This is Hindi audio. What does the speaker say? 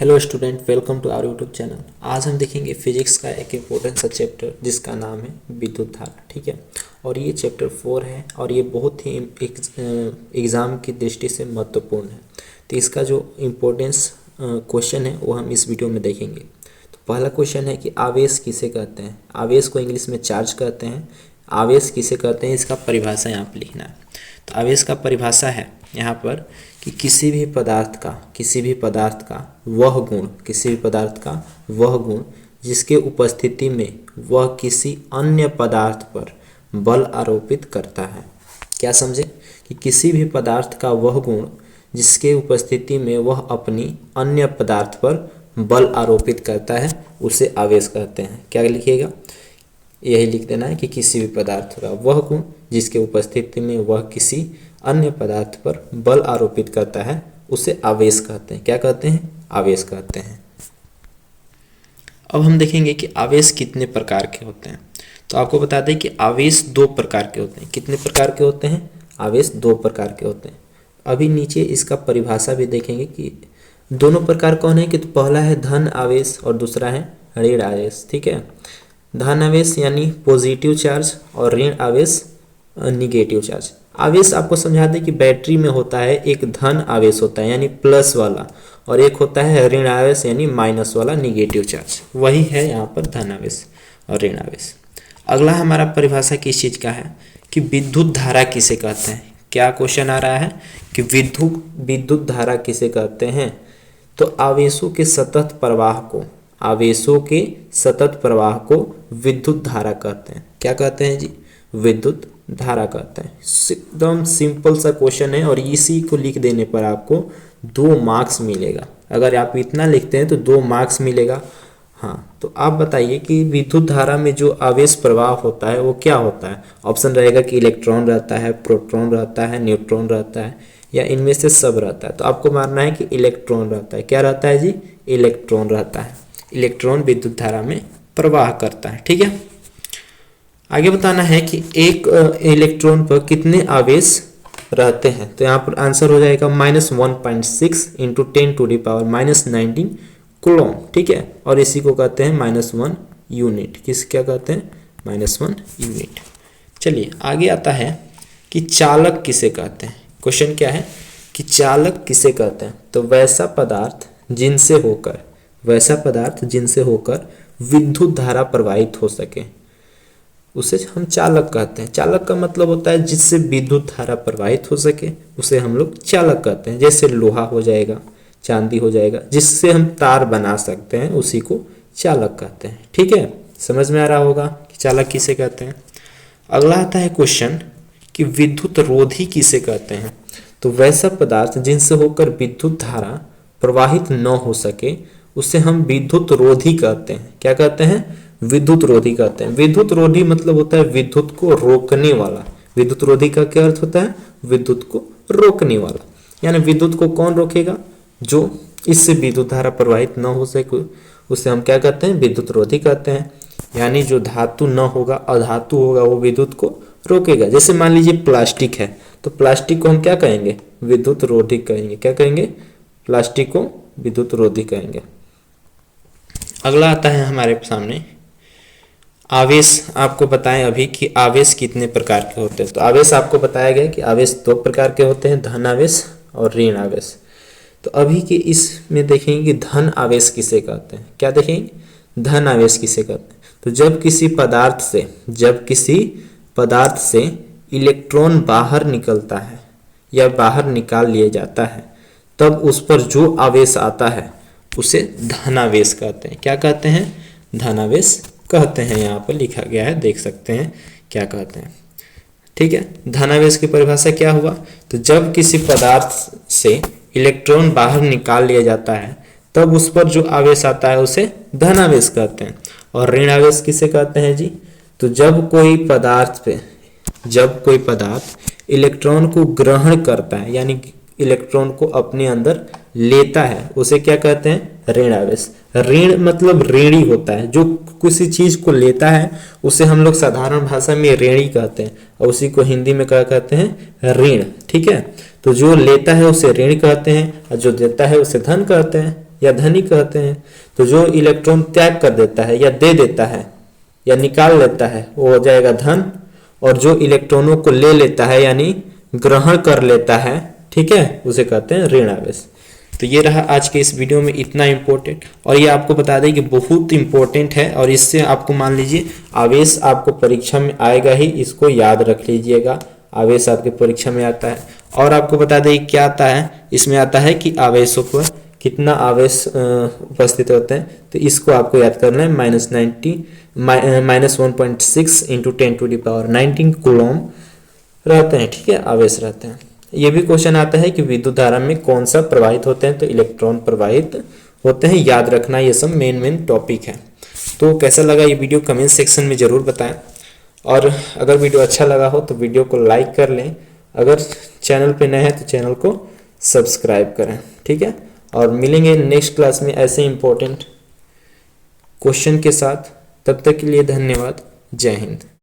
Hello student, welcome to our YouTube channel. आज हम देखेंगे फिजिक्स का एक इम्पोर्टेंट सा चैप्टर जिसका नाम है विद्युत धारा। ठीक है, और ये चैप्टर 4 है और ये बहुत ही एग्ज़ाम की दृष्टि से महत्वपूर्ण है। तो इसका जो इम्पोर्टेंस क्वेश्चन है वो हम इस वीडियो में देखेंगे। तो पहला क्वेश्चन है कि आवेश किसे कहते हैं। आवेश को इंग्लिश में चार्ज कहते हैं। आवेश किसे कहते हैं, इसका परिभाषा यहाँ पर लिखना है। तो आवेश का परिभाषा है यहाँ पर कि किसी भी पदार्थ का वह गुण जिसके उपस्थिति में वह किसी अन्य पदार्थ पर बल आरोपित करता है। क्या समझे कि किसी भी पदार्थ का वह गुण जिसके उपस्थिति में वह अपनी अन्य पदार्थ पर बल आरोपित करता है उसे आवेश कहते हैं। क्या लिखिएगा, यही लिख देना है कि किसी भी पदार्थ का वह गुण जिसके उपस्थिति में वह किसी अन्य पदार्थ पर बल आरोपित करता है उसे आवेश कहते हैं। क्या कहते हैं, आवेश कहते हैं। अब हम देखेंगे कि आवेश कितने प्रकार के होते हैं। तो आपको बता दें कि आवेश दो प्रकार के होते हैं। कितने प्रकार के होते हैं, आवेश दो प्रकार के होते हैं। अभी नीचे इसका परिभाषा भी देखेंगे कि दोनों प्रकार कौन है। कि तो पहला है धन आवेश और दूसरा है ऋण आवेश। ठीक है, धन आवेश यानी पॉजिटिव चार्ज और ऋण आवेश निगेटिव चार्ज। आवेश आपको समझा दें कि बैटरी में होता है एक धन आवेश होता है यानी प्लस वाला, और एक होता है ऋण आवेश यानी माइनस वाला निगेटिव चार्ज। वही है यहाँ पर धन आवेश और ऋण आवेश। अगला हमारा परिभाषा किस चीज़ का है कि विद्युत धारा किसे कहते हैं। क्या क्वेश्चन आ रहा है कि विद्युत धारा किसे कहते हैं। तो आवेशों के सतत प्रवाह को विद्युत धारा कहते हैं। क्या कहते हैं जी, विद्युत धारा कहते हैं। एकदम सिंपल सा क्वेश्चन है और इसी को लिख देने पर आपको 2 मार्क्स मिलेगा। अगर आप इतना लिखते हैं तो 2 मार्क्स मिलेगा। हाँ, तो आप बताइए कि विद्युत धारा में जो आवेश प्रवाह होता है वो क्या होता है। ऑप्शन रहेगा कि इलेक्ट्रॉन रहता है, प्रोटॉन रहता है, न्यूट्रॉन रहता है, या इनमें से सब रहता है। तो आपको मानना है कि इलेक्ट्रॉन रहता है। क्या रहता है जी, इलेक्ट्रॉन रहता है। इलेक्ट्रॉन विद्युत धारा में प्रवाह करता है। ठीक है, आगे बताना है कि एक इलेक्ट्रॉन पर कितने आवेश रहते हैं। तो यहाँ पर आंसर हो जाएगा -1.6 × 10⁻⁻19 कूलम। ठीक है, और इसी को कहते हैं -1 यूनिट। क्या कहते हैं, -1 यूनिट। चलिए आगे आता है कि चालक किसे कहते हैं। क्वेश्चन क्या है कि चालक किसे कहते हैं। तो वैसा पदार्थ जिनसे होकर विद्युत धारा प्रवाहित हो सके उसे हम चालक कहते हैं। चालक का मतलब होता है जिससे विद्युत धारा प्रवाहित हो सके उसे हम लोग चालक कहते हैं। जैसे लोहा हो जाएगा, चांदी हो जाएगा, जिससे हम तार बना सकते हैं उसी को चालक कहते हैं। ठीक है, समझ में आ रहा होगा कि चालक किसे कहते हैं। अगला आता है क्वेश्चन कि विद्युत रोधी किसे कहते हैं। तो वैसा पदार्थ जिनसे होकर विद्युत धारा प्रवाहित न हो सके उसे हम विद्युत रोधी कहते हैं। क्या कहते हैं, विद्युत रोधी कहते हैं। विद्युत रोधी मतलब होता है विद्युत को रोकने वाला। विद्युत रोधी का क्या अर्थ होता है, विद्युत को रोकने वाला। यानी विद्युत को कौन रोकेगा, जो इससे विद्युत धारा प्रवाहित न हो सके उसे हम क्या कहते हैं, विद्युत रोधी कहते हैं। यानी जो धातु न होगा, अधातु होगा, वो विद्युत को रोकेगा। जैसे मान लीजिए प्लास्टिक है, तो प्लास्टिक को हम क्या कहेंगे, विद्युत रोधी कहेंगे। क्या कहेंगे, प्लास्टिक को विद्युत रोधी कहेंगे। अगला आता है हमारे सामने आवेश। आपको बताएं अभी कि आवेश कितने प्रकार के होते हैं। तो आवेश आपको बताया गया कि आवेश 2 प्रकार के होते हैं, धन आवेश और ऋण आवेश। तो अभी के इसमें देखेंगे कि धन आवेश किसे कहते हैं। क्या देखेंगे, धन आवेश किसे कहते हैं। तो जब किसी पदार्थ से इलेक्ट्रॉन बाहर निकलता है या बाहर निकाल लिया जाता है तब उस पर जो आवेश आता है उसे धनावेश कहते हैं। क्या कहते हैं, धनावेश कहते हैं। यहाँ पर लिखा गया है, देख सकते हैं क्या कहते हैं। ठीक है, धनावेश की परिभाषा क्या हुआ। तो जब किसी पदार्थ से इलेक्ट्रॉन बाहर निकाल लिया जाता है तब उस पर जो आवेश आता है उसे धनावेश कहते हैं। और ऋण आवेश किसे कहते हैं जी। तो जब कोई पदार्थ इलेक्ट्रॉन को ग्रहण करता है यानी इलेक्ट्रॉन को अपने अंदर लेता है उसे क्या कहते हैं, ऋण आवेश। ऋण मतलब ऋणी होता है, जो किसी चीज को लेता है उसे हम लोग साधारण भाषा में ऋणी कहते हैं और उसी को हिंदी में क्या कहते हैं, ऋण। ठीक है, तो जो लेता है उसे ऋण कहते हैं और जो देता है उसे धन कहते हैं। या धनी कहते हैं। तो जो इलेक्ट्रॉन त्याग कर देता है या दे देता है या निकाल लेता है वो हो जाएगा धन, और जो इलेक्ट्रॉनों को ले लेता है यानी ग्रहण कर लेता है, ठीक है, उसे कहते हैं ऋण आवेश। तो ये रहा आज के इस वीडियो में इतना इम्पोर्टेंट, और ये आपको बता दें कि बहुत इम्पोर्टेंट है, और इससे आपको मान लीजिए आवेश आपको परीक्षा में आएगा ही, इसको याद रख लीजिएगा। आवेश आपके परीक्षा में आता है। और आपको बता दें क्या आता है, इसमें आता है कि आवेशों पर कितना आवेश उपस्थित होते हैं। तो इसको आपको याद करना है, -1.6 इंटू 10⁻19 कूलम रहते हैं, ठीक है, आवेश रहते हैं। ये भी क्वेश्चन आता है कि विद्युत धारा में कौन सा प्रवाहित होते हैं, तो इलेक्ट्रॉन प्रवाहित होते हैं। याद रखना, ये सब मेन टॉपिक है। तो कैसा लगा ये वीडियो कमेंट सेक्शन में ज़रूर बताएं, और अगर वीडियो अच्छा लगा हो तो वीडियो को लाइक कर लें। अगर चैनल पे नए हैं तो चैनल को सब्सक्राइब करें, ठीक है। और मिलेंगे नेक्स्ट क्लास में ऐसे इंपॉर्टेंट क्वेश्चन के साथ। तब तक के लिए धन्यवाद। जय हिंद।